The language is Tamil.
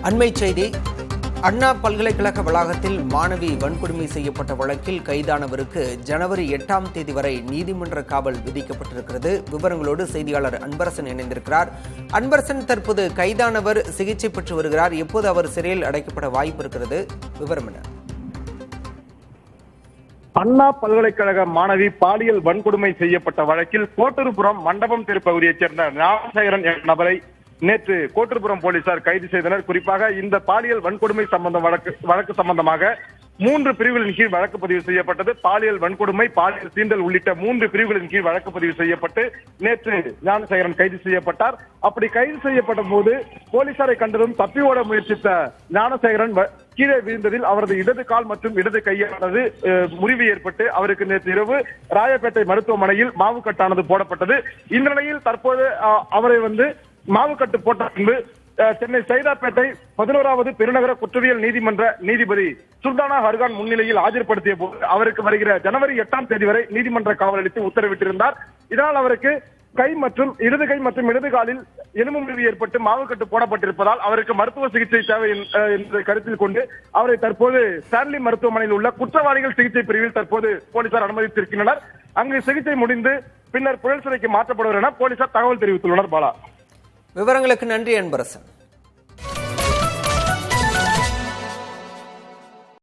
அண்மைச் செய்தி. அண்ணா பல்கலைக்கழக வளாகத்தில் மாணவி வன்கொடுமை செய்யப்பட்ட வழக்கில் கைதானவருக்கு ஜனவரி 8ஆம் தேதி வரை நீதிமன்ற காவல் விதிக்கப்பட்டிருக்கிறது. விவரங்களோடு செய்தியாளர் அன்பரசன் இணைந்திருக்கிறார். அன்பரசன், தற்போது கைதானவர் சிகிச்சை பெற்று வருகிறார். எப்போது அவர் சிறையில் அடைக்கப்பட வாய்ப்பு இருக்கிறது? விவரம் என்ன? அண்ணா பல்கலைக்கழக மாணவி பாலியல் வன்கொடுமை செய்யப்பட்ட வழக்கில் கோட்டூர்புரம் மண்டபம் தெரு பகுதியைச் சேர்ந்த ஞானசேகரன் என்ற நபரை நேற்று கோட்டூர்புரம் போலீசார் கைது செய்தனர். குறிப்பாக இந்த பாலியல் வன்கொடுமை வழக்கு சம்பந்தமாக 3 பிரிவுகளின் கீழ் வழக்கு பதிவு செய்யப்பட்டது. பாலியல் வன்கொடுமை, பாலியல் சீண்டல் உள்ளிட்ட 3 பிரிவுகளின் கீழ் வழக்கு பதிவு செய்யப்பட்டு நேற்று ஞானசேகரன் கைது செய்யப்பட்டார். அப்படி கைது செய்யப்பட்ட போது போலீசாரை கண்டதும் தப்பி ஓட முயற்சித்த ஞானசேகரன் கீழே விழுந்ததில் அவரது இடது கால் மற்றும் இடது கையானது முறிவு ஏற்பட்டு அவருக்கு நேற்று இரவு ராயப்பேட்டை மருத்துவமனையில் மாவுக்கட்டானது போடப்பட்டது. இந்த நிலையில் தற்போது அவரை மாவுக்கட்டு போட்ட பின்பு சென்னை சைதாப்பேட்டை 11வது பெருநகர குற்றவியல் நீதிமன்ற நீதிபதி சுல்தானா ஹர்கான் முன்னிலையில் ஆஜர்படுத்திய போது அவருக்கு வருகிற ஜனவரி 8ஆம் தேதி வரை நீதிமன்ற காவல் அளித்து உத்தரவிட்டிருந்தார். இதனால் அவருக்கு இடது கை மற்றும் இடது காலில் எலும்பு முறிவு ஏற்பட்டு மாவுக்கட்டு போடப்பட்டிருப்பதால் அவருக்கு மருத்துவ சிகிச்சை தேவை என்பதை கருத்தில் கொண்டு அவரை தற்போது ஸ்டான்லி மருத்துவமனையில் உள்ள குற்றவாளிகள் சிகிச்சை பிரிவில் தற்போது போலீசார் அனுமதித்திருக்கின்றனர். அங்கு சிகிச்சை முடிந்து பின்னர் புழல் சிறைக்கு மாற்றப்படுவர் என போலீசார் தகவல் தெரிவித்துள்ளனர். பாலா, விவரங்களுக்கு நன்றி அன்பரசன்.